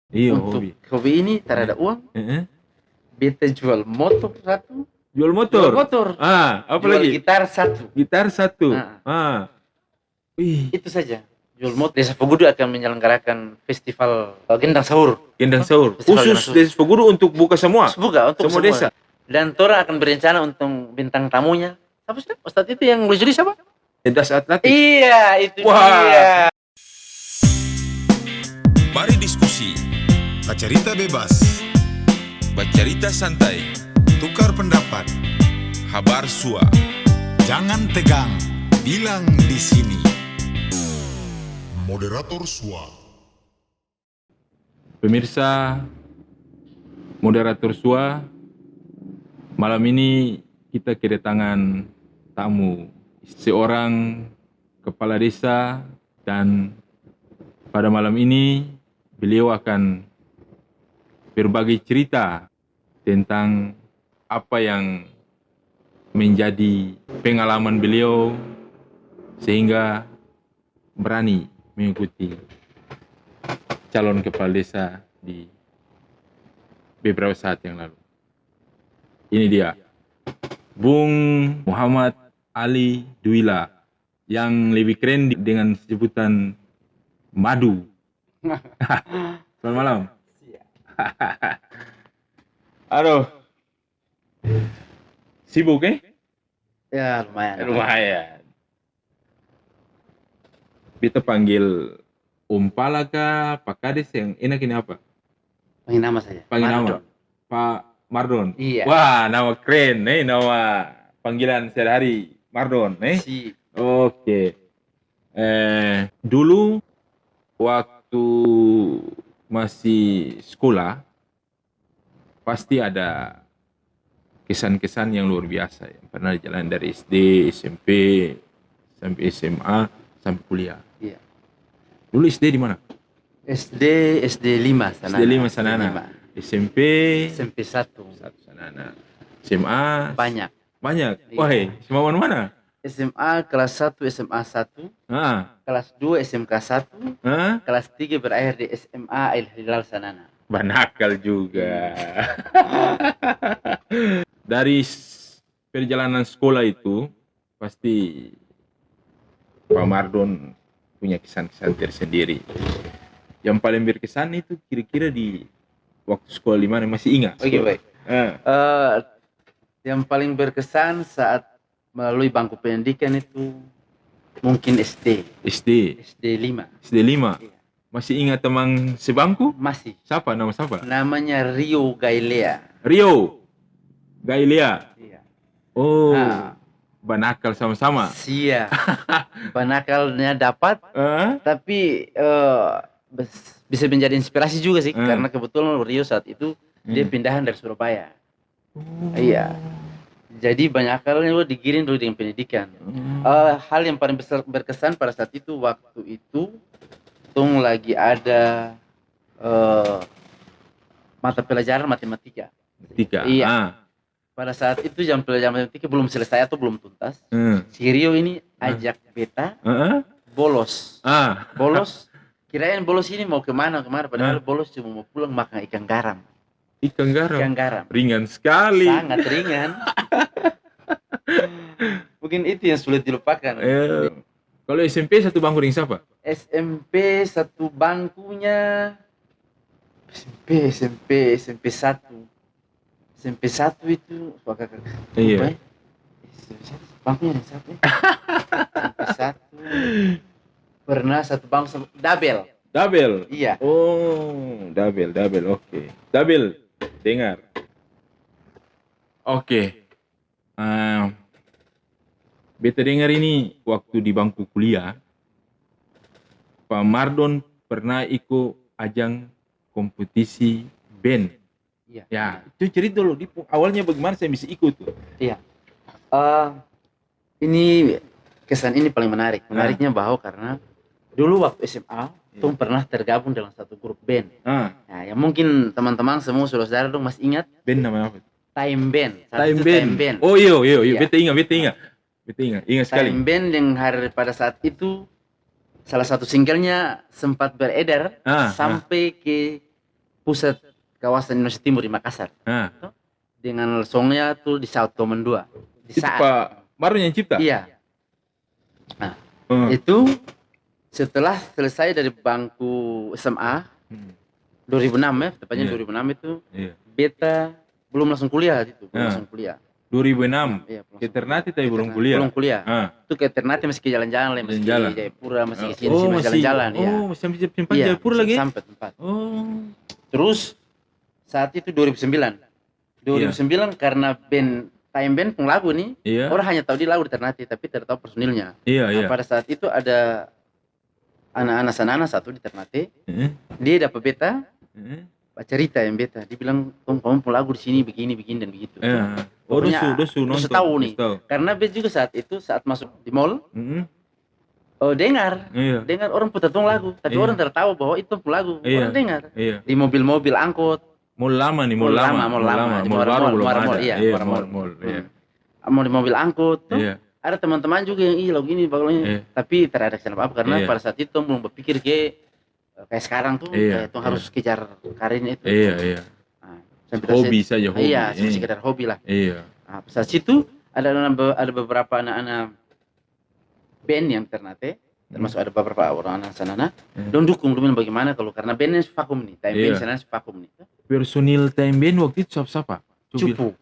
Iya, Untuk hobi. hobi ini tak ada uang, Heeh. beta jual motor satu, Jual jual motor. motor, Apa jual lagi? gitar satu. Gitar satu. Nah, Wih, itu saja. Jual motor. Desa Pegudu akan menyelenggarakan festival gendang sahur. gendang sahur. Festival gendang Khusus sahur. Desa Peguru untuk buka semua. Buka untuk Semua semua. desa. Dan Tora akan berencana untuk bintang tamunya. Siapa sih? Ustadz itu yang lucu siapa? Das Atlantis. Iya, itu Wah. dia. Mari diskusi, Bercerita bebas, bercerita santai, tukar pendapat, habar sua. jangan tegang, bilang di sini. Moderator Sua. Pemirsa, moderator SUA, malam ini kita kedatangan tamu, seorang kepala desa, dan pada malam ini beliau akan berbagi cerita tentang apa yang menjadi pengalaman beliau sehingga berani mengikuti calon kepala desa di beberapa saat yang lalu. Ini dia, Bung Muhammad Ali Duwila, yang lebih keren dengan sebutan Madu. Selamat malam. Aduh, sibuk Ya, lumayan. Lumayan. Kita panggil Umpala kah, Pak Kades, yang enak ini apa? Panggil nama saja. Panggil nama. Mardon. Pak Mardon. Iya. Wah, nama keren, nama panggilan sehari-hari Mardon, Si Oke. Dulu waktu masih sekolah pasti ada kesan-kesan yang luar biasa yang pernah jalan dari SD, SMP, sampai SMA, sampai kuliah. Iya. Dulu SD di mana? SD 5 Sanana. SD 5 Sanana. SMP SMP 1. Sanana. SMA Banyak. banyak. Iya. Wah, semua mana? SMA kelas 1 SMA 1, kelas 2 SMK 1, kelas 3 berakhir di SMA Al Hilal Sanana. Banakal juga. Dari perjalanan sekolah itu pasti Pak Mardon punya kesan-kesan tersendiri. Yang paling berkesan itu kira-kira di waktu sekolah di mana, masih ingat? Oke, baik. Ah. Yang paling berkesan saat melalui bangku pendidikan itu mungkin SD 5. SD 5. Iya. Masih ingat teman sebangku? Masih. Siapa? Nama siapa? Namanya Rio Gailea. Rio Gailea. Iya. Oh, Nah. banakal sama-sama. Sia. Banakalnya dapat, tapi bisa menjadi inspirasi juga sih, karena kebetulan Rio saat itu dia pindahan dari Surabaya. Iya. Jadi banyak halnya lo digiring dulu dengan pendidikan. Hal yang paling besar berkesan pada saat itu, waktu itu Tung lagi ada mata pelajaran matematika. Iya. Pada saat itu jam pelajaran matematika belum selesai atau belum tuntas. Si Rio ini ajak beta bolos. Bolos. Kirain bolos ini mau kemana, padahal bolos cuma mau pulang makan ikan garam. Ikan garam. Ikan garam. Ringan sekali. Sangat ringan. Mungkin itu yang sulit dilupakan. Kalau SMP satu bangku dengan siapa? SMP satu bangkunya SMP 1. SMP 1 itu Iya. bangkunya dengan siapa? SMP 1 pernah satu bangku sama Dabel. Iya. Oh, Dabel, oke. Dabel, dengar. Oke. Beta dengar ini waktu di bangku kuliah, Pak Mardon pernah ikut ajang kompetisi band. Iya. Ya, itu cerita dulu, awalnya bagaimana saya bisa ikut tuh? Iya. Ini kesan ini paling menarik. Menariknya bahwa karena dulu waktu SMA, Tung pernah tergabung dalam satu grup band. Nah, yang mungkin teman-teman semua saudara dong masih ingat. Band namanya apa? Time Band. Time Band. Oh iya. Beta ingat. Ingat sekali. Time Band yang pada saat itu salah satu singlenya sempat beredar sampai ke pusat kawasan Indonesia Timur di Makassar. Dengan songnya tuh di South Komen 2. Itu Pak Marun yang cipta? Iya. Nah, itu setelah selesai dari bangku SMA 2006 ya, tepatnya 2006 itu beta belum langsung kuliah gitu, belum langsung kuliah. 2006. Iya, ke Ternate tapi belum kuliah. Belum kuliah. Itu ke Ternate masih ke jalan-jalan lah, masih ke Jayapura, masih ke sini masih jalan-jalan ya. Oh, masih sempat Jayapura lagi? Sampai tempat. Terus saat itu 2009 karena time band penglagu nih, orang hanya tahu dia lagu di Ternate tapi tidak tahu personilnya. Pada saat itu ada anak-anak sanana satu di Ternate, dia dapat beta, cerita yang beta, dia bilang kamu penglagu di sini begini dan begitu. Dosu tahu nih, karena beta juga saat itu saat masuk di mall, dengar orang putar lagu, tapi orang tidak tahu bahwa itu lagu, orang dengar di mobil-mobil angkot. Mall lama nih, mall baru belum ada. Mau di mobil angkut tuh, ada teman-teman juga yang lagu ini bagusnya, tapi tidak ada kenapa karena pada saat itu belum berpikir kayak sekarang tuh kayak tuh harus kejar karirnya itu. Hobi saja, hobi. Iya, sekedar hobi lah. Nah, saat itu ada beberapa anak-anak band yang Ternate, termasuk ada beberapa orang anak sanana, don dukung bagaimana kalau karena bandnya vakum nih, time band sanana vakum nih. Personil time band waktu itu siapa? Cupu.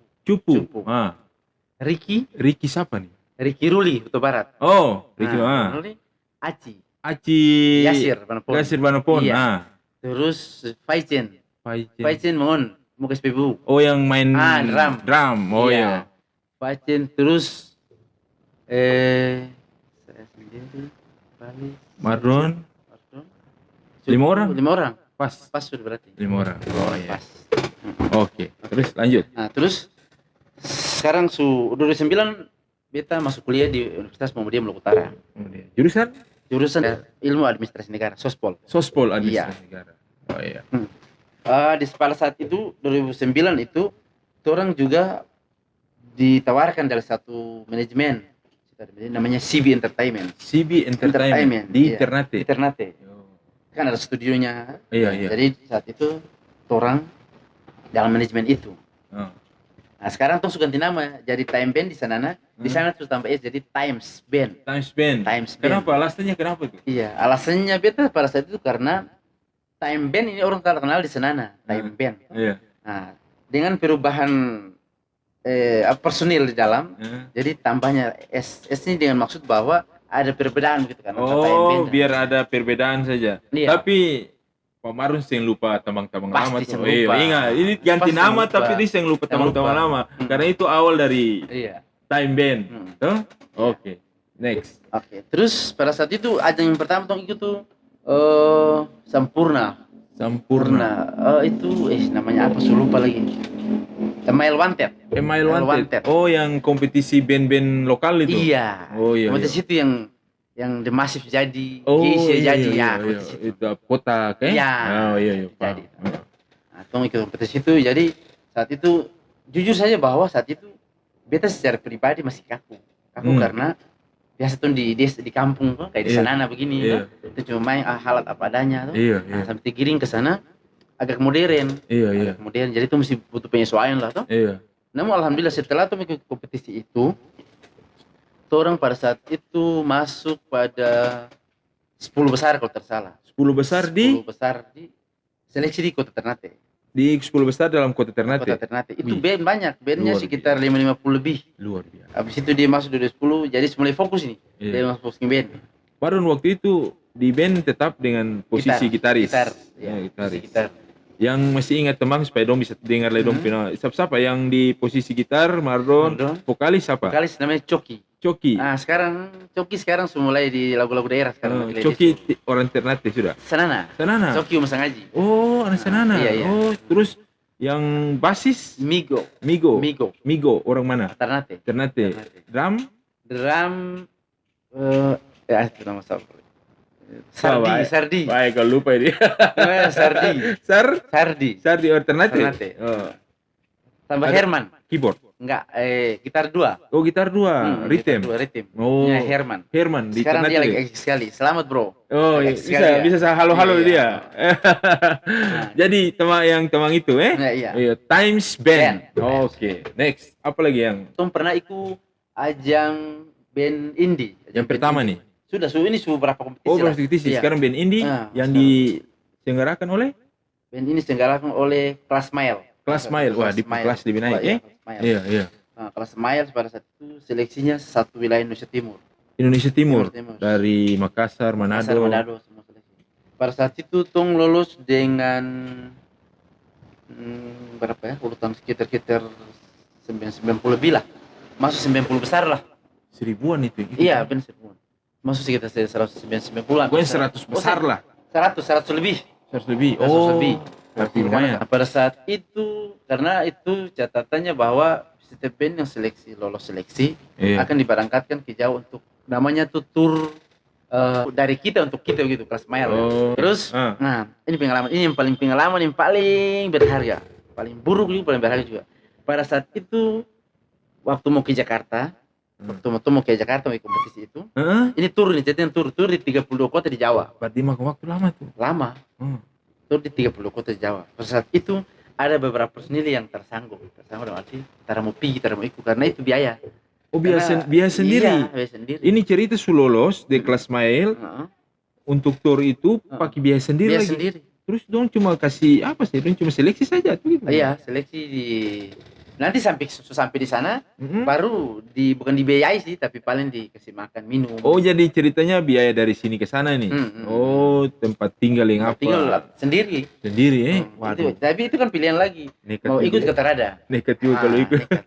Ricky siapa nih? Ricky Ruli, Huta Barat. Oh, Ricky. Ruli, Aci. Yasir Banopon. Terus Faicen Mongon, mau ke SPBU. Oh, yang main drum. Oh iya. Faicen terus saya sendiri, Marlon. 5 orang. Pas sudah berarti. 5 orang. Oh iya. Pas. Oke. Terus lanjut. Nah, terus sekarang 2009 beta masuk kuliah di Universitas Muhammadiyah Maluku Utara. Jurusan Ilmu Administrasi Negara, Sospol Administrasi Negara. Oh iya. Di pada saat itu 2009 itu orang juga ditawarkan dari satu manajemen namanya CB Entertainment. Di Ternate. Kan ada studionya. Iya. Jadi saat itu orang dalam manajemen itu. Nah, sekarang tuh ganti nama jadi Time Band di sana. Di sana terus tambah jadi Times Band. Kenapa? Alasannya kenapa tuh? Iya, alasannya beta pada saat itu karena Time Band ini orang terkenal di sana, Time Band. Iya. Nah, dengan perubahan personil di dalam, jadi tambahnya S ini dengan maksud bahwa ada perbedaan gitu kan. Biar ada perbedaan saja. Iya. Tapi Pak Marun yang lupa tambang-tambang lama tuh. Lupa. Ingat, ini ganti nama tapi dia yang lupa tambang-tambang lama. Karena itu awal dari Time Band. Oke. Next. Oke. Terus pada saat itu ajang yang pertama tuh ikut tuh Sampurna. Itu namanya apa? Saya lupa lagi. Email Wanted. Oh, yang kompetisi band-band lokal itu. Iya. Oh iya. Kompetisi itu yang The Massive jadi, jadi ya. Itu kota kayak. Iya. Oh iya. Jadi. Nah, ikut kompetisi itu jadi saat itu jujur saja bahwa saat itu beta secara pribadi masih kaku karena biasa tuh di kampung tuh kayak di sana begini itu cuma main alat apa adanya tuh. Nah, sampai giring ke sana agak modern. Agak modern. Jadi itu mesti butuh penyesuaian lah tuh. Namun alhamdulillah setelah tuh ikut kompetisi itu, orang pada saat itu masuk pada 10 besar kalau tersalah. 10 besar di seleksi di Kota Ternate. Di 10 besar dalam Kota Ternate. Itu band banyak, bandnya sekitar 50 lebih. Luar biasa. Habis itu dia masuk 2010, jadi mulai fokus nih. Dia masuk fokus ke band. Baru waktu itu di band tetap dengan posisi gitaris. Gitar. Yang masih ingat teman supaya dong bisa dengar lagi dong final. Siapa yang di posisi gitar, Mardon. Vokalis siapa? Vokalis namanya Coki. Nah, Coki sekarang sudah mulai di lagu-lagu daerah sekarang. Coki orang Ternate sudah. Sanana. Coki Umasang Haji. Oh, orang Sanana. Iya. Oh, terus yang basis Migo orang mana? Ternate. Drum itu nama Sardi. Baik, kalau lupa ini. Sardi. Sardi orang Ternate. Tambah Herman. Keyboard. Enggak, gitar 2. Oh, gitar 2, Gitar Rhythm. 2 Rhythm. Oh, Ya, Herman. Herman di Sekarang dia Ternate. lagi eksis sekali. Selamat, Bro. Oh, Lagi iya, eksis sekali ya. bisa saya halo-halo Iya. dia. Jadi teman itu Iya. Iya, Times Band. Band. Oke, next. Apa lagi yang Tong pernah ikut ajang band indie. yang pertama nih? Sudah, ini beberapa kompetisi Oh, lah. kompetisi. Iya. Sekarang band indie yang sekarang. diselenggarakan oleh Band ini diselenggarakan oleh Kelas Mile. Kelas Mile. Wah, di kelas lebih naik Iya. Nah, Kelas Mile pada saat itu seleksinya satu wilayah Indonesia Timur. Indonesia Timur. Timur. Dari Makassar, Manado. Semua seleksi. Pada saat itu tong lolos dengan berapa ya? Urutan sekitar 90 lebih lah. Masuk 90 besar lah. Seribuan itu. Iya, benar seribuan. Masuk sekitar 190-an. Pokoknya 100 besar lah. 100 lebih. 100 lebih. 100 lebih. Tapi lumayan. Pada saat itu, karena itu catatannya bahwa setiap band yang lolos seleksi akan diberangkatkan ke jauh untuk namanya tuh tour dari kita untuk kita gitu, Kelas Mile. Terus, nah ini pengalaman, ini yang paling berharga, paling buruk juga, paling berharga juga. Pada saat itu, waktu mau ke Jakarta, mau ke Jakarta mau kompetisi itu, ini tur di 32 kota di Jawa. Berarti makan waktu lama tuh. Lama. Tur di 30 kota di Jawa. Pada saat itu ada beberapa personil yang tersanggup dalam arti tara mau ikut karena itu biaya. Oh, biaya sendiri. Iya, biaya sendiri. Ini cerita lolos di Kelas Mile untuk tour itu pakai biaya sendiri Biaya lagi. sendiri. Terus dong cuma kasih apa sih? Dong cuma seleksi saja tuh gitu. Iya, seleksi di nanti sampai di sana baru bukan dibiayai sih, tapi paling dikasih makan minum. Oh, jadi ceritanya biaya dari sini ke sana nih. Oh, tempat tinggal yang apa? Tinggal sendiri. Waduh. Tapi itu kan pilihan lagi. Nekat mau juga. ikut ke terada. Nekat juga kalau ikut. Nekat.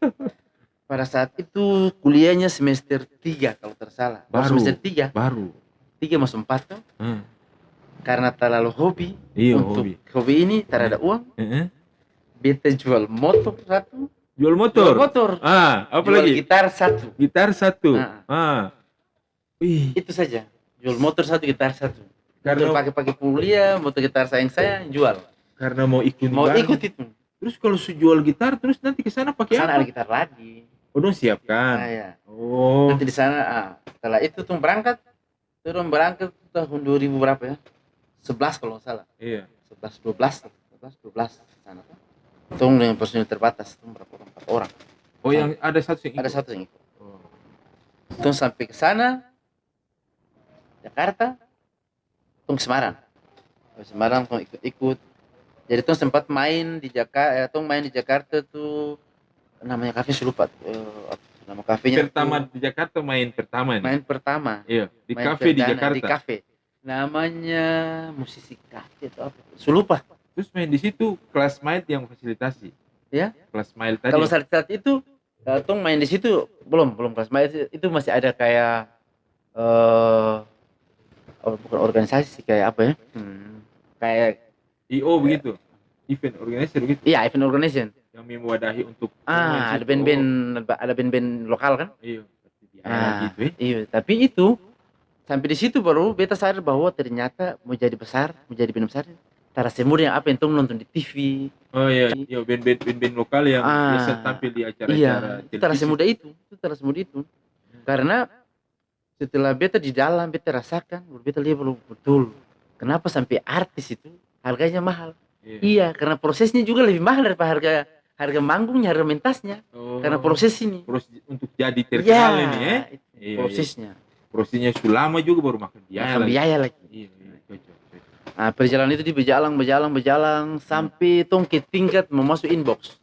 Pada saat itu kuliahnya semester 3 kalau tersalah. Semester 3. Baru. 3 masuk 4 tuh. Karena terlalu hobi. Iya, untuk hobi ini terada uang. Beta jual motor satu. Jual motor. Apa jual lagi? Gitar satu. Wih. Itu saja. Jual motor satu, gitar satu. Karena pakai kuliah, motor gitar saya jual. Karena mau ikut. Ikut itu. Terus kalau jual gitar terus nanti ke sana pakai apa? Sana ada gitar lagi. Oh, dong siapkan. Iya. Oh. Nanti di sana setelah itu tuh berangkat tahun 2000 berapa ya? 11 kalau nggak salah. Iya. 12 sana tuh. Tung dengan personil terbatas, berapa orang? 4 orang. Oh, yang ada satu yang ikut. Ada satu yang ikut. Tung sampai ke sana, Jakarta, tung Semarang. Semarang tung ikut. Jadi tung sempat main di Jakarta, tuh namanya kafe saya lupa. Nama kafenya. Pertama di Jakarta main pertama nih. Main pertama. Iya, di kafe di Jakarta. Di kafe. Namanya Musisi Kafe atau apa? Saya lupa. Terus main di situ Kelas Mile yang fasilitasi. Ya. Kelas Mile tadi. Kalau saat itu Tung main di situ belum Kelas Mile itu masih ada kayak bukan organisasi kayak apa ya? Kayak IO begitu. Event organizer begitu. Iya, event organization. Yang mewadahi untuk ada band-band lokal kan? Iya. Gitu, iya, tapi itu sampai di situ baru beta sadar bahwa ternyata mau jadi band besar. Tara semur yang apa yang Tung nonton di TV. Oh iya, band lokal yang biasa tampil di acara-acara televisi. Tara semudah itu. Karena setelah beta di dalam, beta rasakan, beta lihat betul. Kenapa sampai artis itu harganya mahal? Iya, karena prosesnya juga lebih mahal daripada harga manggungnya, harga mentasnya. Karena proses ini. Proses untuk jadi terkenal ini prosesnya. Prosesnya sudah lama juga baru makan biaya lagi. Iya, cocok. Nah, perjalanan itu berjalan sampai Tung ke tingkat mau masuk inbox.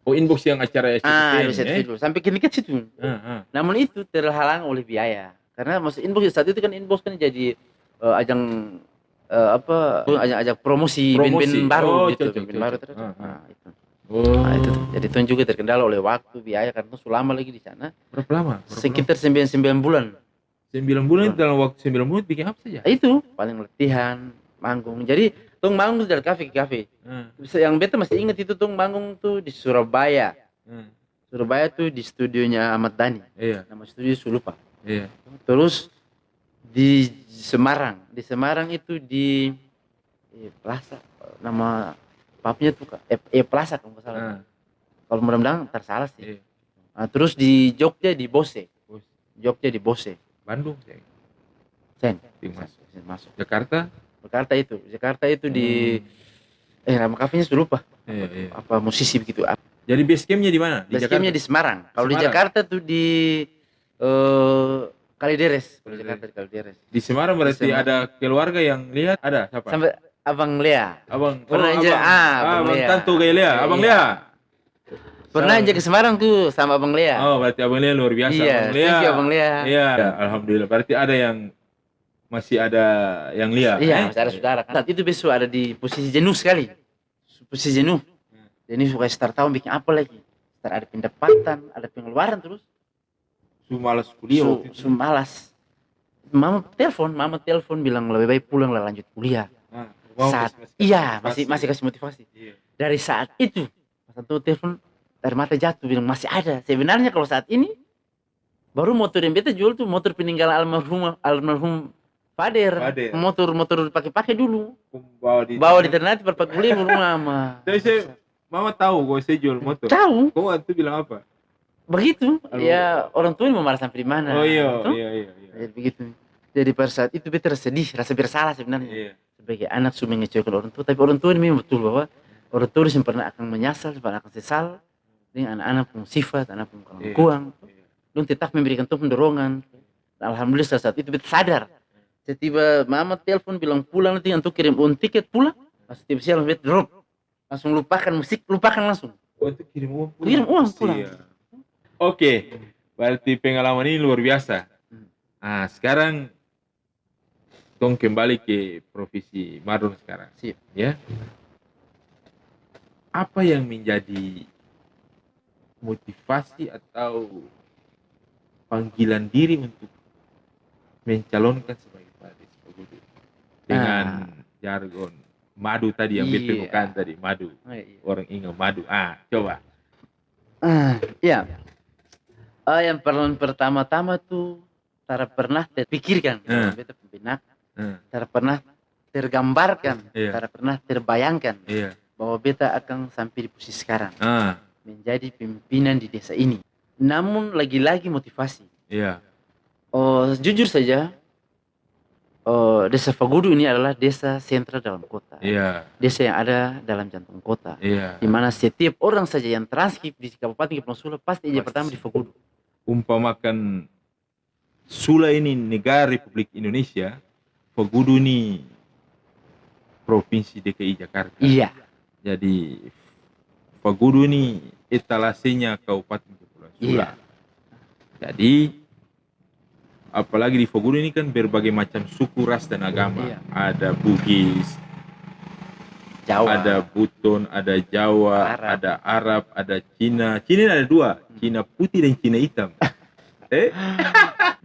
Oh, inbox yang acara SCTV. Sampai ke tingkat situ. Namun itu terhalang oleh biaya. Karena masuk inbox saat itu kan inbox kan jadi ajang ajang promosi band-band baru gitu. Band baru terus. Nah, itu. Jadi Tung juga terkendala oleh waktu, biaya karena sudah lama lagi di sana. Berapa lama? Sekitar 9 bulan. 9 bulan dalam waktu 9 bulan bikin apa saja? Itu paling latihan, manggung. Jadi Tung manggung dari kafe ke kafe. Yang beta masih ingat itu Tung manggung tuh di Surabaya. Surabaya tuh di studionya Ahmad Dhani. Iya. Nama studio saya lupa. Iya. Terus di Semarang itu di Plaza, nama pubnya tuh Plaza kalau nggak salah. Kalau mudah-mudahan tersalah sih. Terus di Jogja di Bose. Jogja di Bose. Bandung Sen. masuk. Masuk. Jakarta Jakarta itu di nama kafenya sudah lupa. Iya. Apa musisi begitu. Jadi base campnya di mana? Base campnya di Semarang. Kalau di Jakarta tuh di Kalideres. Kalau Jakarta di Kalideres. Di Semarang berarti ada keluarga yang lihat, ada siapa? Sampai Abang Lea. Abang. Pernah aja Abang Lea. Tantu kayak Lea. Abang Lea. Pernah aja ke Semarang tuh sama Abang Lea. Oh, berarti Abang Lea luar biasa. Iya, Abang Lea. thank you Abang Lea. Iya, alhamdulillah. Berarti ada yang masih ada yang lihat. Iya, masih ada saudara kan. Saat itu besok ada di posisi jenuh sekali. Posisi jenuh. Jadi suka start tahun bikin apa lagi? Start ada pendapatan, ada pengeluaran terus. Malas kuliah. Malas. Mama telepon bilang lebih baik pulang lah lanjut kuliah. Masih kasih motivasi. Iya. Dari saat itu, pas itu telepon dari mata jatuh bilang masih ada. Sebenarnya kalau saat ini baru motor yang beta jual tuh motor peninggalan almarhum Fader. Motor pakai dulu. Bawa di Ternate per 45 rumah. Jadi mama tahu gue saya jual motor. Tahu. Kau waktu bilang apa? Begitu. Ya orang tua ini mau marah sampai di mana. Oh iya. Jadi begitu. Jadi pada saat itu beta sedih, rasa bersalah sebenarnya. Iya. Sebagai anak sudah mengecewakan orang tua, tapi orang tua ini memang betul bahwa orang tua ini pernah akan menyesal, pernah akan sesal dengan anak-anak pun sifat, anak pun kurang. Don tetap memberikan tuh dorongan. Alhamdulillah saat itu beta sadar. Tiba mama telepon bilang pulang nanti untuk kirim uang tiket pulang. Pas tiba siang beta drop. Langsung lupakan musik, lupakan langsung. Untuk kirim uang pulang. Kirim uang pulang. Oke. Berarti pengalaman ini luar biasa. Nah, sekarang tong kembali ke profesi Mardon sekarang. Siap. Ya. Apa yang menjadi motivasi atau panggilan diri untuk mencalonkan sebagai Padis Pagudu dengan jargon madu tadi yang betul bukan tadi madu. Orang ingat madu. Coba. Iya. Yang pertama-tama tuh tak pernah terpikirkan, beta benak, tak pernah tergambarkan, tak pernah terbayangkan bahwa beta akan sampai di posisi sekarang, menjadi pimpinan di desa ini. Namun lagi-lagi motivasi. Iya. Jujur saja, desa Pagudu ini adalah desa sentral dalam kota. Iya. Desa yang ada dalam jantung kota. Iya. Di mana setiap orang saja yang transkip di Kabupaten Kepulauan Sula pasti ija pertama di Pagudu. Umpamakan Sula ini negara Republik Indonesia, Pagudu ini Provinsi DKI Jakarta. Iya. Jadi Pagudu ini etalasenya Kabupaten Kepulauan Sula. Iya. Jadi apalagi di Pagudu ini kan berbagai macam suku, ras dan agama. Iya. Ada Bugis, Jawa. ada Buton, ada Jawa, ada Arab, ada Cina. Cina ada dua, Cina putih dan Cina hitam.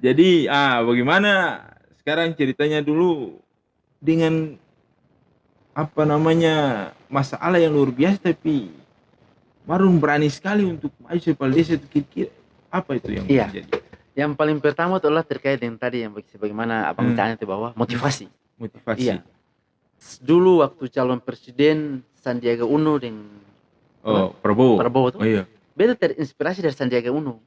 Jadi bagaimana sekarang ceritanya dulu dengan masalah yang luar biasa, tapi Mardon berani sekali untuk maju kepala desa itu. Kira-kira apa itu yang terjadi? Yang paling pertama itu adalah terkait dengan tadi yang sebagaimana abang tanya itu bahwa motivasi. Iya. Dulu waktu calon presiden Sandiaga Uno dengan Prabowo itu. Oh iya. Beta terinspirasi dari Sandiaga Uno.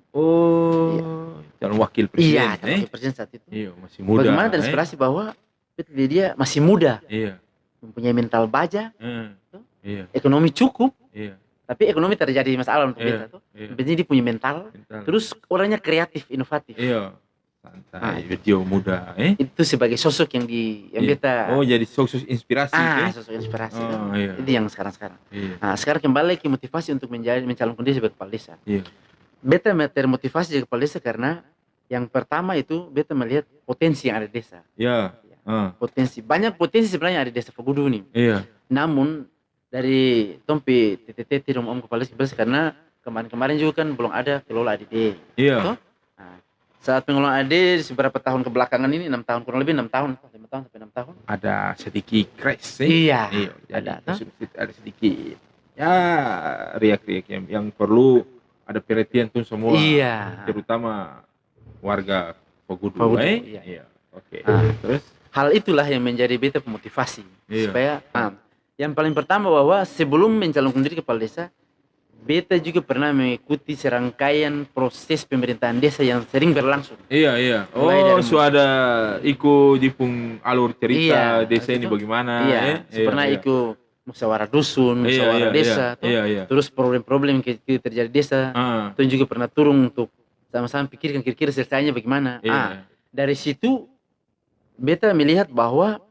Calon wakil presiden. Iya, calon wakil presiden saat itu. Iya, masih muda. Bagaimana terinspirasi bahwa dia masih muda. Iya. Mempunyai mental baja. Iya. Ekonomi cukup. Iya. Tapi ekonomi terjadi masalah untuk beta tuh. Penting dia punya mental. Terus orangnya kreatif, inovatif. Iya. Santai, video muda. Itu sebagai sosok yang beta. Jadi sosok inspirasi. Sosok inspirasi. Iya. Itu yang sekarang. Iya. Nah, sekarang kembali lagi motivasi untuk mencalonkan diri sebagai kepala desa. Iya. Beta termotivasi jadi kepala desa karena yang pertama itu beta melihat potensi yang ada di desa. Iya. Banyak potensi sebenarnya ada di desa Pagudu ini. Iya. Namun dari Tompi TTT tidak om kepala desa karena kemarin juga kan belum ada kelola ADD. Iya. Nah, saat pengelolaan ADD beberapa tahun kebelakangan ini 6 tahun kurang lebih 6 tahun 5 tahun sampai 6 tahun. Ada sedikit crash. Iya. Ada sedikit. Ya riak-riak yang perlu ada perhatian tuh semua. Iya. Terutama warga Pagudu. Iya. Oke. Terus hal itulah yang menjadi beta pemotivasi supaya yang paling pertama bahwa sebelum mencalonkan diri kepala desa, beta juga pernah mengikuti serangkaian proses pemerintahan desa yang sering berlangsung. Iya, iya. Mulai Oh, dari- sudah ikut di pung alur cerita Iya, desa ini itu- bagaimana? Iya, pernah iya. ikut musyawarah dusun, Iya, musyawarah iya, desa, iya, toh. iya, iya. Terus problem-problem yang terjadi di desa, Ah, itu juga pernah turun untuk sama-sama pikirkan kira-kira selesainya bagaimana. iya. Dari situ beta melihat bahwa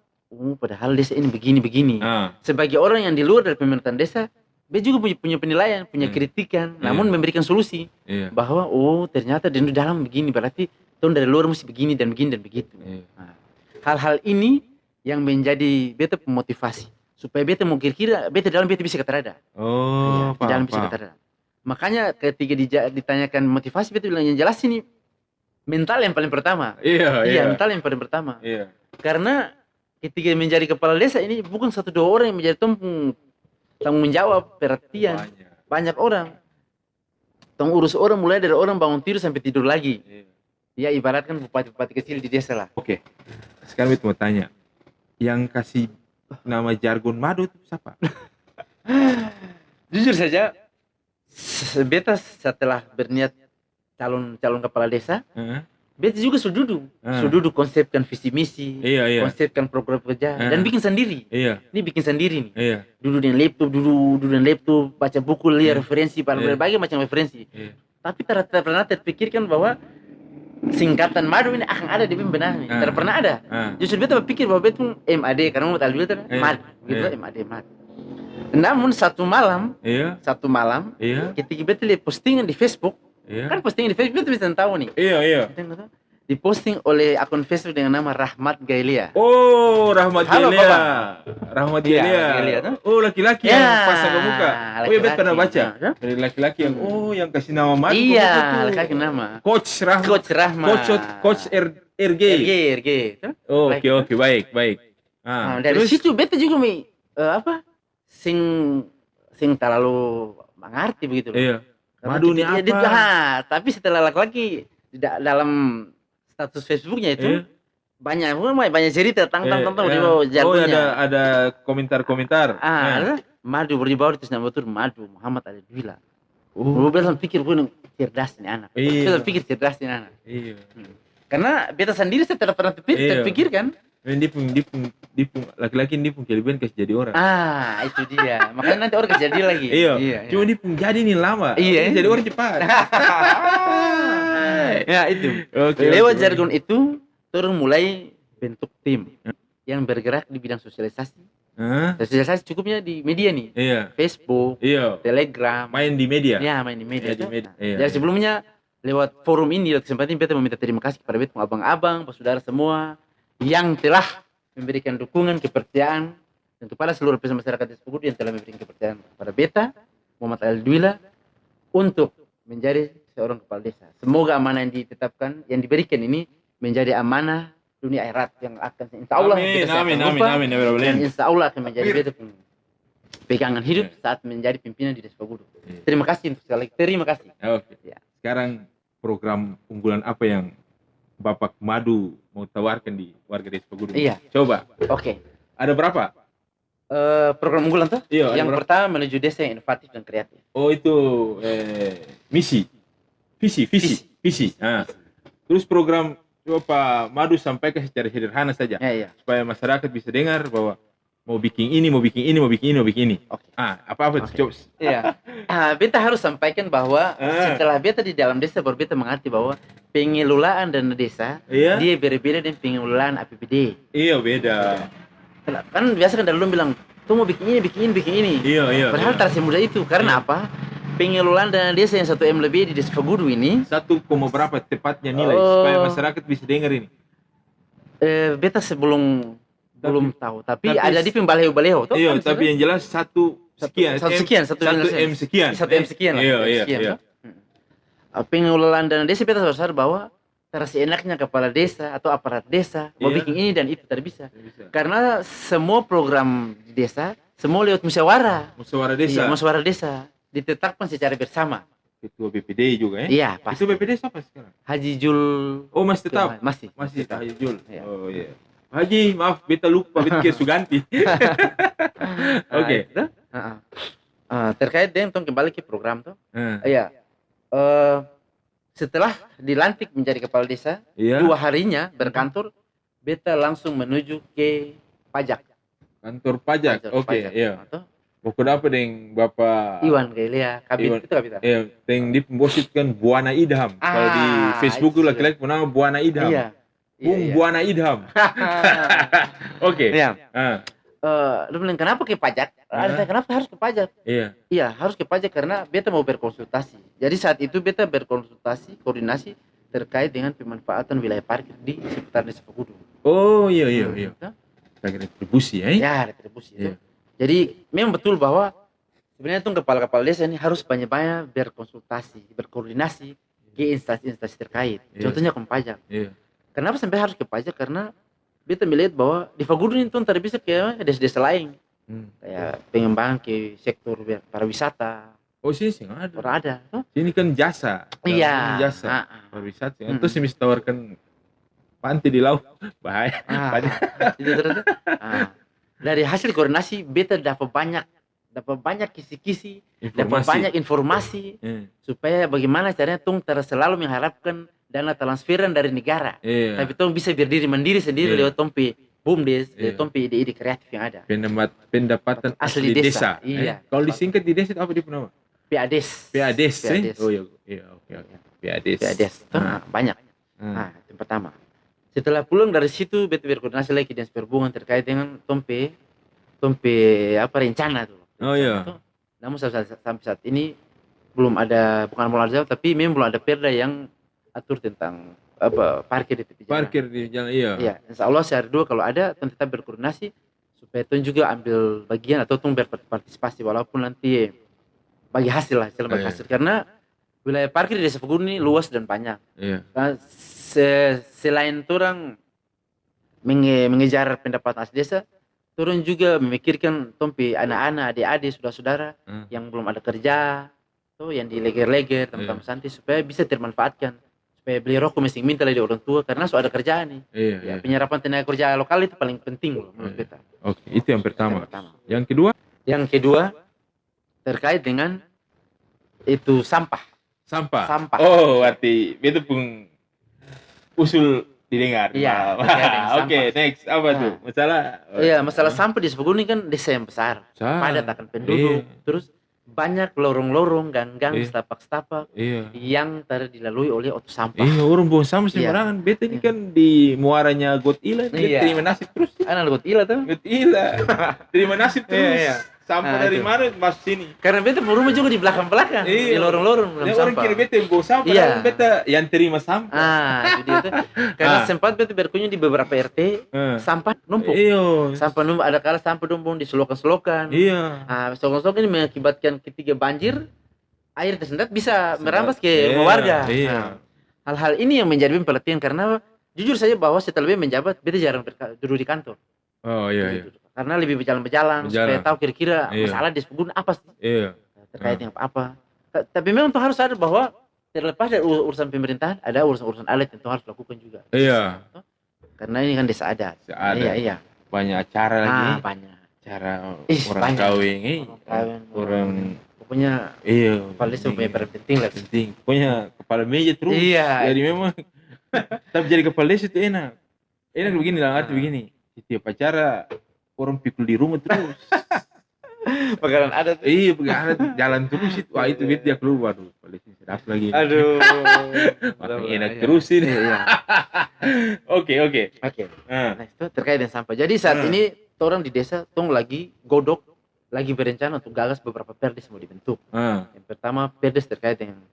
padahal desa ini begini-begini. Ah, Sebagai orang yang di luar dari pemerintahan desa, beta juga punya penilaian, punya Hmm. kritikan, Iya. namun memberikan solusi iya. bahwa ternyata di dalam begini, berarti tahun dari luar mesti begini dan begini dan begitu. Iya. Nah, hal-hal ini yang menjadi beta pemotivasi supaya beta mau kira-kira beta dalam beta bisa keterada. Oh, Di dalam paham, bisa paham. keterada. Makanya ketika ditanyakan motivasi beta bilang yang jelas ini mental yang paling pertama. Iya, iya. Iya, mental yang paling pertama. Iya. Karena ketika menjadi kepala desa ini bukan 1-2 orang yang menjadi tanggung jawab, perhatian. Banyak. Banyak orang. Tong urus orang mulai dari orang bangun tidur sampai tidur lagi. Iya. Ya ibaratkan bupati-bupati kecil di desa lah. Oke. Sekarang Beta mau tanya. Yang kasih nama jargon madu itu siapa? Jujur saja, beta setelah berniat calon kepala desa, Heeh. beta juga sudah konsepkan visi misi, Iya, iya. konsepkan program kerja, dan bikin sendiri. Iya, Ini bikin sendiri nih. iya. Duduk dengan laptop, baca buku, lihat referensi, berbagai macam referensi. Iya. Tapi tidak pernah terpikirkan bahwa singkatan madu ini akan ada di benak nih. Tidak pernah ada. Ah. Justru beta berpikir bahwa beta MAD, karena mau tahu beta Iya. madu, gitu Iya. MAD madu. Namun satu malam, Iya, iya, ketika beta lihat postingan di Facebook, iya. kan postingan di Facebook beta bisa tahu nih. Iya, iya. Diposting oleh akun Facebook dengan nama Rahmat Gailia. Oh, Rahmat Halo, Gelia. Bapak. Rahmat Iya, Gelia. Gelia, tuh. Oh, laki-laki Ya, yang pasang ke muka. Oh, iya, laki-laki. Bet pernah baca. Ya. Dari laki-laki yang yang kasih nama madu. Iya, betul. laki-laki nama. Coach Rahmat. Coach Rahmat. Coach RG. RG. Tuh. Oh, Laki. oke, baik, baik. Nah, dari situ beta juga sing terlalu mengerti begitu loh. Iya. Karena Madu ini apa? tapi setelah laki-laki dalam status Facebooknya itu Iya. banyak cerita tentang Iya. di bawah Oh, jargonnya. ada komentar-komentar. Ada madu bawah itu nama betul madu Muhammad Ali Dwila. Oh, Beta pikir gue cerdas nih anak. Iya. Beta pikir cerdas nih anak. iya. Karena beta sendiri saya tidak pernah Iya. terpikirkan. Dia pun laki-laki dia pun kelebihan kasih jadi orang. Itu dia. Makanya nanti orang kejadi lagi. Iya. Cuma dia pun jadi nih lama. Iya. Dia jadi orang cepat. Ya itu. Oke. Lewat oke. jargon itu, turun mulai bentuk tim yang bergerak di bidang sosialisasi. Hah? Sosialisasi cukupnya di media nih, Iya. Facebook, Iya. Telegram, Main di media. ya main di media. Iya, di media. Iya. Dari sebelumnya lewat forum ini, lewat kesempatan ini, beta meminta terima kasih kepada beta abang-abang, saudara semua yang telah memberikan dukungan, kepercayaan, dan kepada seluruh lapisan masyarakat Desa Pegudu yang telah memberikan kepercayaan kepada beta, Muhammad Ali Dwila, untuk menjadi seorang kepala desa. Semoga amanah yang ditetapkan, yang diberikan ini menjadi amanah dunia akhirat yang akan insya Allah Amin, kita amin, akan amin, lupa, amin, ya dan amin. insya Allah akan menjadi beta pun pegangan hidup saat menjadi pimpinan di Desa Pegudu. Iya. Terima kasih sekali lagi. Terima kasih. Oke. Ya. Sekarang program unggulan apa yang Bapak Madu mau tawarkan di warga Desa Pegudu? Iya. Coba. Oke. Ada berapa? Program unggulan tuh? Iya, ada Yang berapa? pertama menuju desa yang inovatif dan kreatif. Oh, itu misi. Visi. Nah. Terus program coba Pak Madu sampaikan secara sederhana saja Ya. supaya masyarakat bisa dengar bahwa mau bikin ini, mau bikin ini, mau bikin ini, mau bikin ini. Oke. Apa Oke. coba? Iya. Beta harus sampaikan bahwa setelah beta di dalam desa baru beta mengerti bahwa pengelolaan dana desa Iya. dia berbeda dengan pengelolaan APBD. Iya, beda. Kan biasa kan dulu bilang, tuh mau bikin ini. Iya. Padahal tak semudah itu. Karena apa? Pengelolaan dana desa yang 1 M lebih di Desa Pegudu ini, 1, berapa tepatnya nilai Oh. supaya masyarakat bisa dengar ini. beta belum tahu. Tapi ada di pembaleho-baleho. Tuh, Iya, kan, tapi yang jelas satu sekian. satu sekian, satu M sekian. 1 M sekian lah. Iya. Toh. Pengelolaan dana desa beta sadar bahwa terasa enaknya kepala desa atau aparat desa mau Iya. bikin ini dan itu tidak bisa. Bisa. Karena semua program di desa semua lewat musyawarah. Musyawarah desa. Iya, musyawarah desa ditetapkan secara bersama. Ketua BPD juga ya? Iya, pasti. Itu BPD siapa sekarang? Haji Jul Oh, masih tetap. masih. Masih tetap. Haji Jul. Iya. Oh iya. Haji, maaf beta lupa beta kira Suganti. Oke. Itu, Terkait dengan tong kembali ke program tuh. Ah, Iya. Setelah dilantik menjadi kepala desa, iya. 2 harinya berkantor, beta langsung menuju ke pajak. Kantor pajak. Kantor Oke, pajak. iya. Atau Pokoknya apa deng Bapak Iwan Gelia, kabit Iwan. itu kabit. Iya, teng di pembosit kan Buana Idham. Kalau di Facebook itu tuh laki-laki nama Buana Idham. Iya. Bung Buana Idham. Oke. Iya. Ah, Lu bilang kenapa ke pajak? Ada kenapa harus ke pajak? iya. Iya, harus ke pajak karena beta mau berkonsultasi. Jadi saat itu beta berkonsultasi, koordinasi terkait dengan pemanfaatan wilayah parkir di sekitar Desa Pegudu. Oh, iya iya iya. Betul? Lagi retribusi ya. Ya, retribusi itu. Iya. Jadi memang betul bahwa sebenarnya tuh kepala-kepala desa ini harus banyak-banyak berkonsultasi, berkoordinasi ke instansi-instansi terkait. Iya. Contohnya ke pajak. Iya. Kenapa sampai harus ke pajak? Karena beta melihat bahwa di Fagudu ini tuh tidak bisa ke desa-desa lain. Kayak pengembangan ke sektor pariwisata. Oh, sini sih nggak ada. Orang ada. Tuh. Sini kan jasa. Iya. Jasa. Pariwisata. Terus sih mesti tawarkan panti di laut. Bahaya. Itu terus. Dari hasil koordinasi beta dapat banyak kisi-kisi, dapat banyak informasi supaya bagaimana caranya tung selalu mengharapkan dana transferan dari negara. Iya. Tapi tung bisa berdiri mandiri sendiri lewat tompi BUMDes, lewat tompi ide-ide kreatif yang ada. Pendapatan asli desa. Iya. Kalau disingkat di desa itu apa dia nama? PADes. PADes. PADes. Oh iya, oke. PADes. PADes. Banyak. Yang pertama. Setelah pulang dari situ, beta berkoordinasi lagi dengan perhubungan terkait dengan tompe apa rencana tuh. Oh iya. Namun sampai saat ini belum ada, bukan belum ada, tapi memang belum ada perda yang atur tentang apa parkir di tepi jalan. Parkir di jalan, iya. Iya, insya Allah sehari dua kalau ada, tuh tetap berkoordinasi supaya tuh juga ambil bagian atau tuh berpartisipasi walaupun nanti bagi hasil lah, bagi hasil karena wilayah parkir di Desa Pegudu ini luas dan banyak. Iya. Nah, selain orang mengejar pendapatan asli desa, turun juga memikirkan tompi anak-anak, adik-adik, saudara-saudara yang belum ada kerja, tuh yang dileger-leger, teman-teman santai supaya bisa termanfaatkan, supaya beli rokok mesti minta dari orang tua karena sudah ada kerjaan nih. Iya. Penyerapan tenaga kerja lokal itu paling penting loh menurut kita. Oke, itu yang pertama. Yang kedua? Yang kedua terkait dengan itu sampah. Oh, berarti itu pun usul didengar. Iya. Oke, next apa tuh? Masalah sampah di Sepegudu ini kan desa yang besar, padat akan penduduk, terus banyak lorong-lorong, gang-gang, setapak-setapak yang dilalui oleh otot sampah. Iya, orang buang sampah sembarangan. Beta ini kan di muaranya Got Ila, dia terima nasib terus. Got Ila tuh? Got Ila, terima nasib terus. Sampah dari mana masuk sini? Karena beta rumah juga di belakang-belakang, di lorong-lorong sampah. Orang kira beta yang bawa sampah, beta yang terima sampah. Itu dia tuh. Karena sempat beta berkunjung di beberapa RT, sampah numpuk. Sampah numpuk, ada kala sampah numpuk di selokan-selokan. Selokan-selokan ini mengakibatkan ketika banjir, air tersendat bisa merampas ke rumah warga. Hal-hal ini yang menjadi perhatian karena jujur saja bahwa setelah beta menjabat, beta jarang duduk di kantor. Oh iya. Karena lebih berjalan-jalan supaya tahu kira-kira masalah di Sepegudu apa sih terkait dengan apa. Tapi memang tuh harus ada bahwa terlepas dari urusan pemerintahan ada urusan adat yang tuh harus lakukan juga. Iya. Karena ini kan desa adat. Iya. Banyak acara lagi. Banyak. Cara orang kawin, orang pokoknya kepala desa punya peran penting lah. Pokoknya kepala meja terus. Iya. Jadi memang tapi jadi kepala desa itu enak. Enak begini dalam arti begini. Setiap acara orang pikul di rumah terus. Pekaran adat. Iya, pekaran adat jalan terus itu. Wah, itu dia keluar. Paling sedap lagi. Aduh. Makin enak terus ini. Oke. Nah, itu terkait dengan sampah. Jadi saat ini orang di desa lagi godok, lagi berencana untuk gagas beberapa perdes mau dibentuk. Yang pertama perdes terkait dengan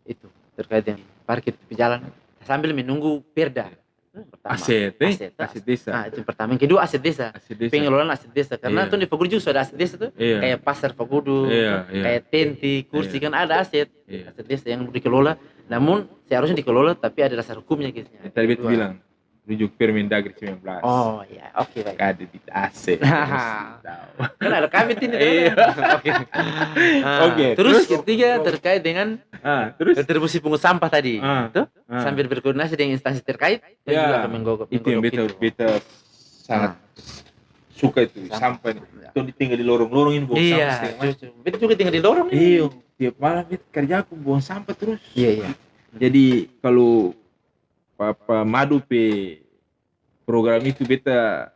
itu, terkait dengan parkir di jalan sambil menunggu perda. Aset desa. Itu pertama. Yang kedua aset desa. Pengelolaan aset desa. Karena tuh di Pegudu juga sudah aset desa tuh. Kayak pasar Pegudu, kayak tenti, kursi kan ada aset desa yang dikelola. Namun seharusnya dikelola tapi ada dasar hukumnya gitu. Tadi Beto bilang rujuk Permendagri 19. Oh iya, oke baik. Ada di aset. Kan ada kabit ini. Oke. Terus ketiga terkait dengan retribusi pungut sampah tadi. Tuh sambil berkoordinasi dengan instansi terkait juga akan menggodok itu yang beta sangat suka itu sampah Tuh tinggal di lorong-lorong ini buang Iya, sampah. beta juga tinggal di lorong ini. Iya, tiap malam itu kerja aku buang sampah terus. Iya. Jadi kalau Papa Madu pe program itu beta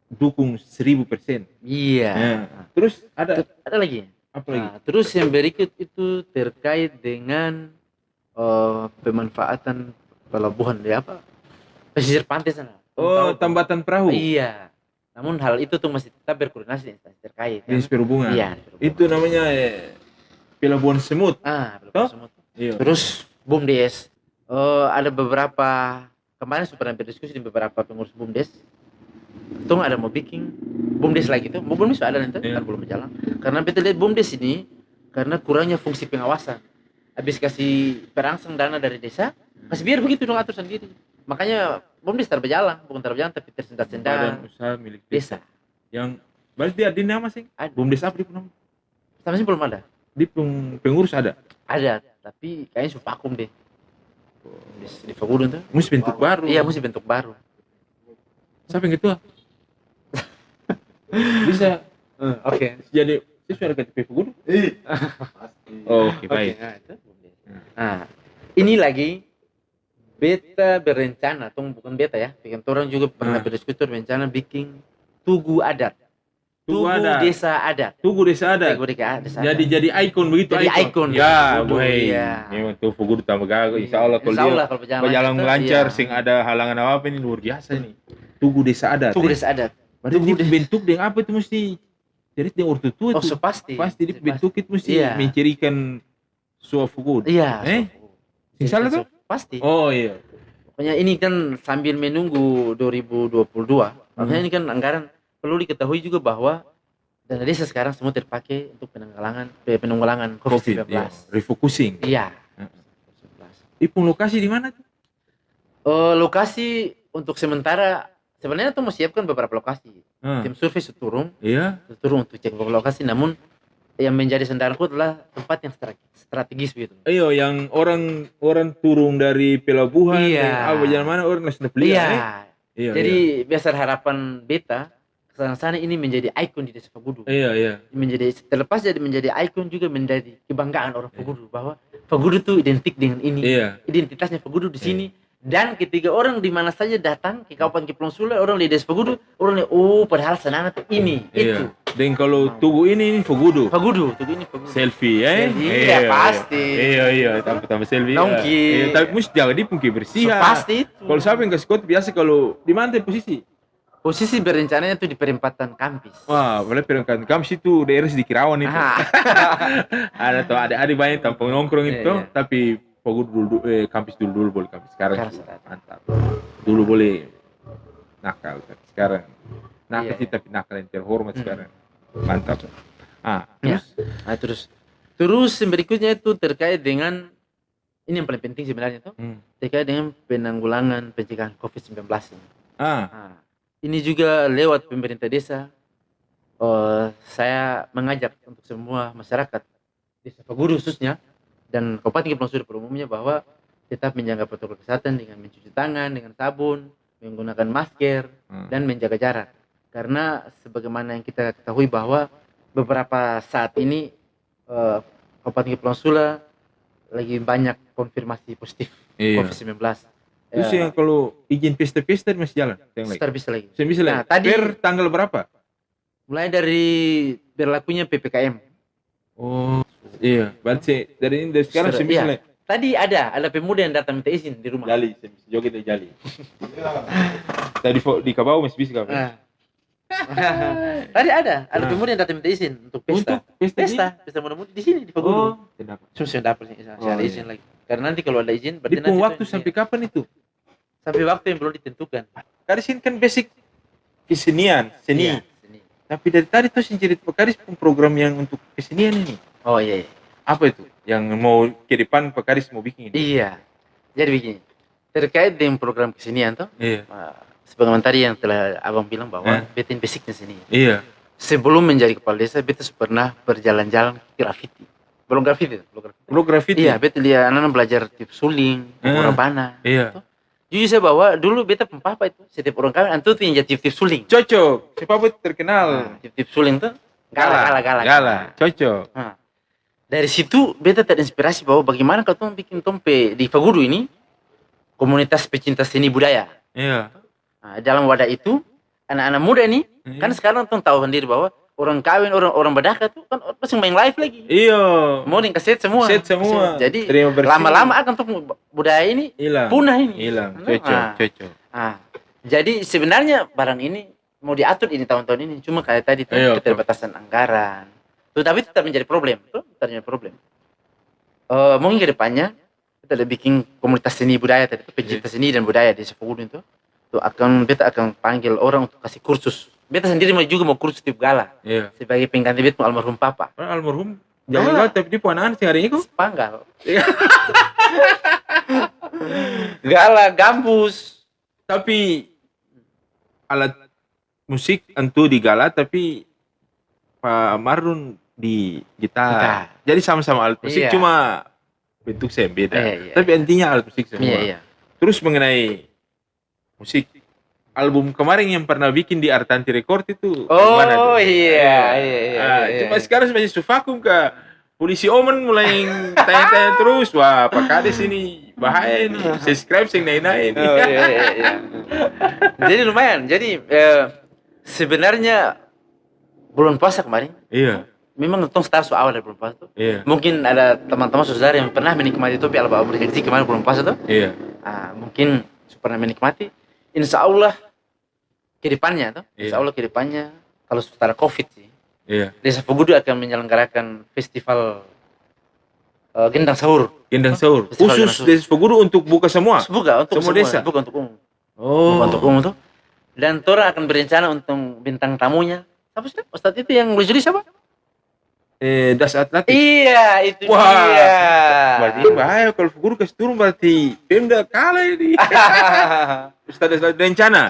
dukung 1000%. Iya. Terus ada lagi. apa lagi? Nah, terus yang berikut itu terkait dengan pemanfaatan pelabuhan di pesisir pantai sana. Oh, tambatan perahu. Iya. Namun hal itu tuh masih tetap berkoordinasi dengan instansi terkait. Dinas Perhubungan. Iya. Itu namanya pelabuhan semut. Pelabuhan semut. Iya. Terus BUMDes. Ada beberapa kemarin sudah pernah berdiskusi dengan beberapa pengurus BUMDes. Itu ada mau bikin BUMDes lagi tuh. BUMDes sudah ada nanti, kan belum berjalan. Karena kita lihat BUMDes ini karena kurangnya fungsi pengawasan. Habis kasih perangsang dana dari desa, kasih biar begitu dong atur sendiri. Makanya BUMDes berjalan, bukan berjalan tapi tersendat-sendat. Badan usaha milik desa. Yang berarti dia di nama sih? Ada. BUMDes apa di nama? Sama sih belum ada. Di pengurus ada? Ada, tapi kayaknya sudah vakum deh. Di Fagudun tuh. Mesti bentuk baru. Iya, mesti bentuk baru. Siapa yang ketua? Bisa. Oke. Jadi suara KTP Fagudun? Oke, baik. Nah, itu. Nah, ini lagi beta berencana, atau bukan beta ya, bikin orang juga pernah berdiskusi berencana bikin tugu adat. Tugu desa adat. Tugu desa adat. Tugu desa adat. Jadi ikon begitu. Jadi ikon. Ya, boy. Iya. Memang tuh Fagudun tambah gagal. Insya Allah kalau berjalan lancar, sing ada halangan apa ini luar biasa ini. Tugu desa adat. Tugu desa adat. Berarti bentuk dengan apa itu mesti? Jadi dengan ortu tua itu. Oh, pasti. Pasti bentuk itu mesti mencirikan suatu Fagudun. Iya. Sing salah tuh? Pasti. Oh iya. Pokoknya ini kan sambil menunggu 2022. Makanya ini kan anggaran perlu diketahui juga bahwa dana desa sekarang semua terpakai untuk penanggulangan COVID-19. Iya. Refocusing. Iya. Ipung lokasi di mana tuh? Lokasi untuk sementara sebenarnya tuh mau siapkan beberapa lokasi. Tim survei turun. Iya. Turun untuk cek lokasi, namun yang menjadi sandaranku adalah tempat yang strategis begitu. Iya, yang orang turun dari pelabuhan, jalan mana orang langsung beli. Iya. Jadi biasa harapan beta sana ini menjadi ikon di desa Fagudun. Iya. Menjadi terlepas jadi menjadi ikon juga menjadi kebanggaan orang Fagudun bahwa Fagudun itu identik dengan ini. Iya. Identitasnya Fagudun di sini. Dan ketika orang di mana saja datang ke Kabupaten Kepulauan Sula, orang lihat desa Fagudun, orang lihat padahal sana tuh ini itu. Dan kalau tugu ini Fagudun. Tugu ini Fagudun. Selfie Iya, pasti. Iya, tambah selfie. Nongki. Tapi mesti jangan dipungki bersih. Pasti itu. Kalau siapa yang kasih kot biasa kalau di mana posisi? Posisi berencananya itu di perempatan Kampis. Wah, boleh perempatan Kampis itu daerah di Kirawan itu. Ada tuh ada banyak tampung nongkrong itu, tapi Fagudun dulu, Kampis dulu boleh Kampis sekarang mantap. Dulu boleh nakal, sekarang nakal sih tapi nakal yang terhormat sekarang. Mantap. Terus yang berikutnya itu terkait dengan ini yang paling penting sebenarnya tuh, terkait dengan penanggulangan pencegahan COVID-19 ini. Ini juga lewat pemerintah desa, saya mengajak untuk semua masyarakat desa Fagudun khususnya dan Kabupaten Kepulauan Sula pada umumnya bahwa tetap menjaga protokol kesehatan dengan mencuci tangan dengan sabun, menggunakan masker dan menjaga jarak. Karena sebagaimana yang kita ketahui bahwa beberapa saat ini Kabupaten Kepulauan Sula lagi banyak konfirmasi positif COVID-19. Terus yang kalau izin pesta-pesta masih jalan? Bisa lagi. Nah, tadi per tanggal berapa? Mulai dari berlakunya PPKM. Oh, iya. Berarti dari sekarang bisa lagi. Tadi ada pemuda yang datang minta izin di rumah. Jali, joget jali. Tadi di Kabau masih bisa kan? Tadi ada pemuda yang datang minta izin untuk pesta. Pesta muda-mudi di sini di Fagudun. Sudah dapat ada izin lagi. Karena nanti kalau ada izin berarti nanti waktu sampai kapan itu? Sampai waktu yang belum ditentukan. Karis ini kan basic kesenian, seni. Tapi dari tadi tuh cerita Pak Karis program yang untuk kesenian ini. Oh iya. Apa itu? Yang mau ke depan Pak Karis mau bikin ini? Iya. Jadi begini. Terkait dengan program kesenian tuh. Iya. Sebagaimana tadi yang telah Abang bilang bahwa beta basicnya seni. Iya. Sebelum menjadi kepala desa beta pernah berjalan-jalan ke graffiti. Belum graffiti. Iya, beta lihat anak-anak belajar tip suling, rabana. Iya. Jujur saya bahwa dulu beta papa itu setiap orang kawin antu tuh yang jadi tip suling. Cocok. Si Papa terkenal. Tip suling tuh gala. Cocok. Nah, dari situ beta terinspirasi bahwa bagaimana kalau tuh bikin tompe di Fagudu ini komunitas pecinta seni budaya. Iya. Nah, dalam wadah itu anak-anak muda ini kan sekarang tuh tahu sendiri bahwa orang kawin, orang bedaka tuh kan pasti main live lagi. Iya. Mau kaset semua. Jadi lama-lama akan tuh budaya ini punah ini. Hilang. Cocok. Jadi sebenarnya barang ini mau diatur ini tahun-tahun ini cuma kayak tadi tuh keterbatasan anggaran. Tuh tapi tetap menjadi problem. Mungkin ke depannya kita udah bikin komunitas seni budaya tadi itu pecinta seni dan budaya di Fagudu itu. Tuh beta akan panggil orang untuk kasih kursus. Beta sendiri mau kursus tip gala. Iya. Sebagai pengganti beta almarhum papa. Almarhum jangan lupa tapi dia puanaan sehari itu. Panggal. Gala gambus. Tapi alat musik tentu di gala tapi Pak Marlon di gitar. Jadi sama-sama alat musik cuma bentuk saya beda. Tapi intinya alat musik semua. Iya. Terus mengenai musik album kemarin yang pernah bikin di Artanti Record itu gimana? Iya. Cuma sekarang masih sufakum ke polisi Oman mulai tanya-tanya terus. Wah, Pak Kades ini bahaya ini. Subscribe sing naik-naik. Iya. Jadi lumayan. Jadi sebenarnya bulan puasa kemarin. Iya. Memang untung start awal dari bulan puasa tuh. Iya. Mungkin ada teman-teman saudara yang pernah menikmati topi Alba Berhenti kemarin bulan puasa tuh. Iya. Mungkin pernah menikmati. Insya Allah kedepannya tuh. Insya Allah kedepannya kalau setelah COVID sih. Iya. Desa Fagudu akan menyelenggarakan festival Gendang Sahur. Khusus Desa Fagudu untuk buka semua. Buka untuk semua desa. Buka untuk umum. Buka untuk umum tuh. Dan Tora akan berencana untuk bintang tamunya. Apa sih? Ustadz itu yang lucu siapa? Das Atlantis. Iya, itu dia. Berarti bahaya kalau Fagudu kasih turun berarti Pemda kalah ini. Ustadz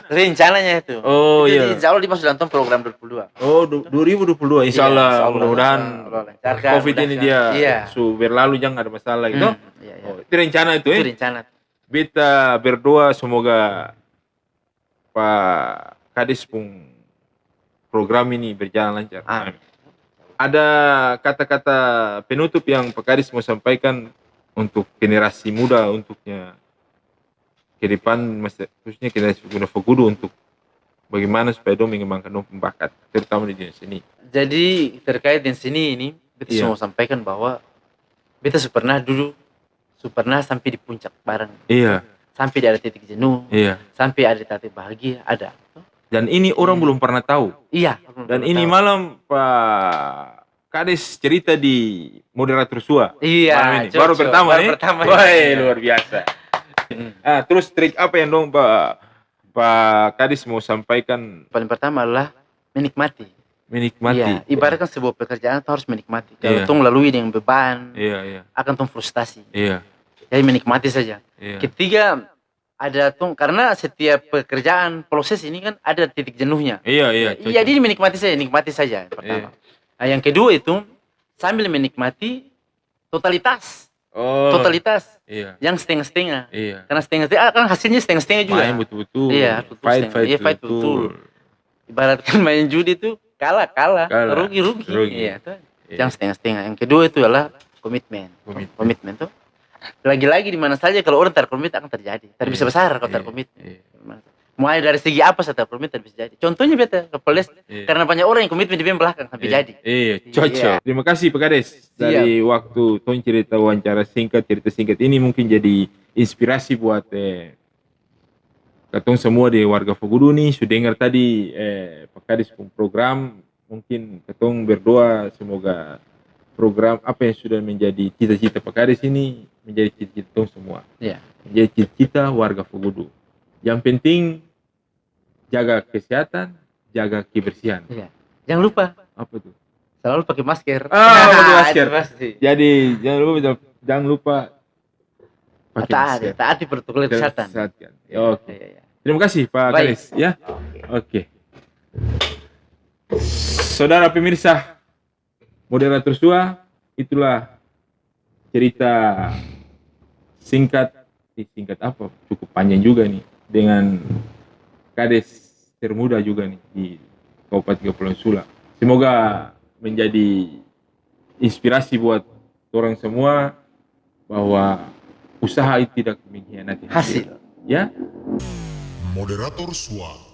rencananya itu. Oh iya. Insya Allah dimasuk dalam program 2022. Oh 2022 insya Allah. Mudah-mudahan COVID ini dia berlalu jangan ada masalah gitu. Itu rencana itu Itu rencana. Beta berdoa semoga Pak Kades pun program ini berjalan lancar. Amin. Ada kata-kata penutup yang Pak Kades mau sampaikan untuk generasi muda untuknya ke depan, khususnya generasi Fagudu untuk bagaimana supaya dong mengembangkan dong bakat terutama di dunia seni. Jadi terkait dengan seni ini, beta mau sampaikan bahwa beta pernah sampai di puncak bareng. Iya. Sampai ada titik jenuh. Iya. Sampai ada titik bahagia, ada. Dan ini orang belum pernah tahu. Iya. Dan ini malam Pak Kades cerita di moderator SUA. Iya. Baru pertama nih. Wah, luar biasa. Terus trik apa yang dong Pak Kades mau sampaikan? Paling pertama adalah menikmati. Iya. Ibaratkan sebuah pekerjaan harus menikmati. Kalau tuh melalui dengan beban, akan tuh frustasi. Iya. Jadi menikmati saja. Iya. Ketiga ada tuh karena setiap pekerjaan proses ini kan ada titik jenuhnya. Iya. Jadi nikmati saja pertama. Nah, yang kedua itu sambil menikmati totalitas. Totalitas. Iya. Yang setengah-setengah. Iya. Karena setengah-setengah kan hasilnya setengah-setengah juga. Main betul-betul. Iya, Fight betul. Ibaratkan main judi itu kalah. Rugi. Iya, tuh. Yang setengah-setengah. Yang kedua itu adalah komitmen tuh. Lagi-lagi di mana saja kalau orang terkomit akan terjadi. Bisa besar kalau terkomit. Mulai dari segi apa saya terkomit bisa jadi. Contohnya beta ke Polres karena banyak orang yang komitmen di belakang sampai jadi. Iya, cocok. Terima kasih Pak Kades dari waktu ton cerita singkat ini mungkin jadi inspirasi buat katong semua di warga Fagudu nih. Sudah dengar tadi Pak Kades program, mungkin katong berdoa semoga program apa yang sudah menjadi cita-cita Pak Kades ini menjadi cita-cita semua. Iya. Menjadi cita-cita warga Fagudu. Yang penting jaga kesehatan, jaga kebersihan. Iya. Jangan lupa. Apa tuh? Selalu pakai masker. Pakai masker. Pasti. Jadi jangan lupa pakai masker. Taati protokol kesehatan. Oke. Terima kasih Pak Kades ya. Oke. Saudara pemirsa moderator SUA, itulah cerita singkat tingkat apa cukup panjang juga nih dengan kades termuda juga nih di Kabupaten Kepulauan Sula. Semoga menjadi inspirasi buat orang semua bahwa usaha itu tidak mengkhianati Hasil. ya. Moderator SWA